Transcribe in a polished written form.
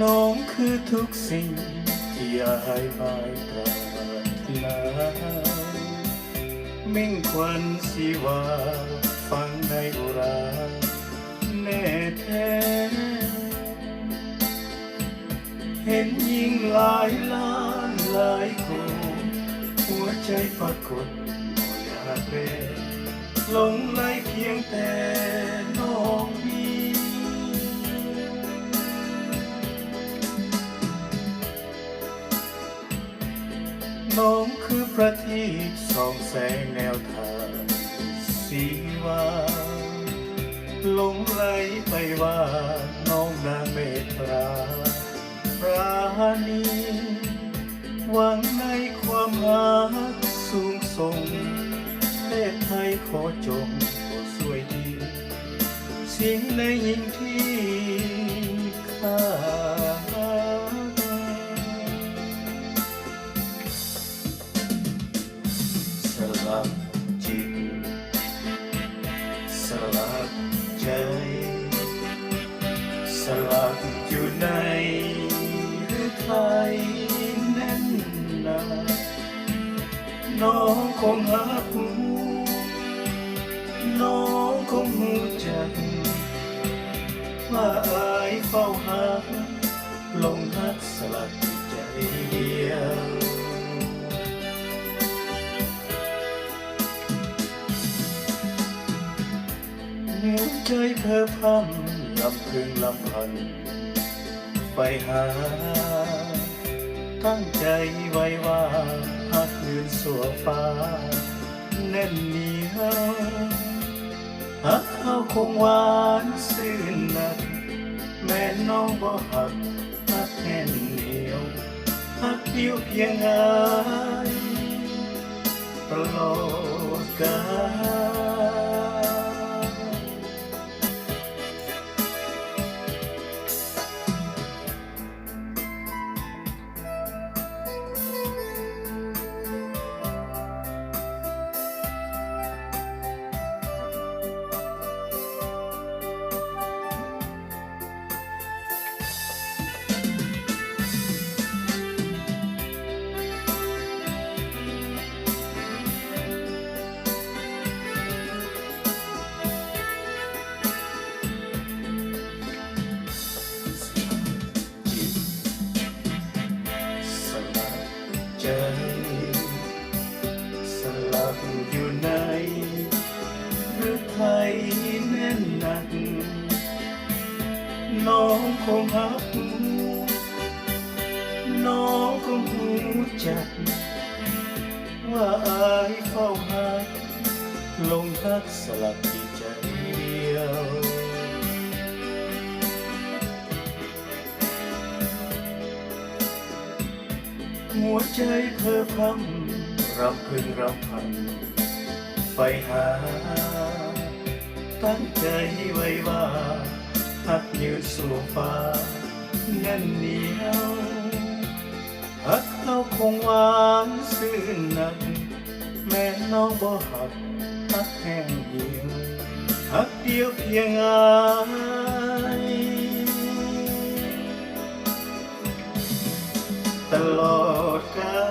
น้องคือทุกสิ่งที่อายหมายปรารถนามิ่งควันสีวาฟังในอุราแน่แท้เห็นยิ่งหลายล้านหลายคนหัวใจปรากฏบ่อยากเป็นหลงไหลเพียงแต่น้องนี้น้องคือประทีปส่องแสงแนวทางสีวาหลงไหลไปว่าน้องนางเมตตาปราณีหวังในความรักสูงส่งเพศไทยขอจงโปรดช่วยดีสิ่งในยิ่งที่ข้าสลับจิตสลับใจสลับอยู่ในหรือไทยแน่นหนาน้องคงหาผู้น้องคงหูจักว่าอายเฝ้าหาลงหักสลักใจเดียวหัวใจเธอพร่ำลำพึงลำพันไปหาตั้งใจไว้ว่าหากยืนสัวฟ้าแน่นเหนียวหากเขาคงหวานซื่นนักแม่น้องบ่หักหักแน่นเหนียวหักเดียวเพียงอายตลอดกาลสลับอยู่ในหรือไทยแน่นหนักน้องคงหักน้องคงหูจักว่าอายเฝ้าหาลงหักสลักที่ใจเดียวหัวใจเพ้อพร่ำรำพึงรำพันไปหาตั้งใจไว้ว่าหักยืนสู่ฟ้าแน่นเหนียวหักเขาคงหวานซื่นนักแม่น้องบ่หักหักแห้งเหี่ยวหักเดียวเพียงอายตลอดกาล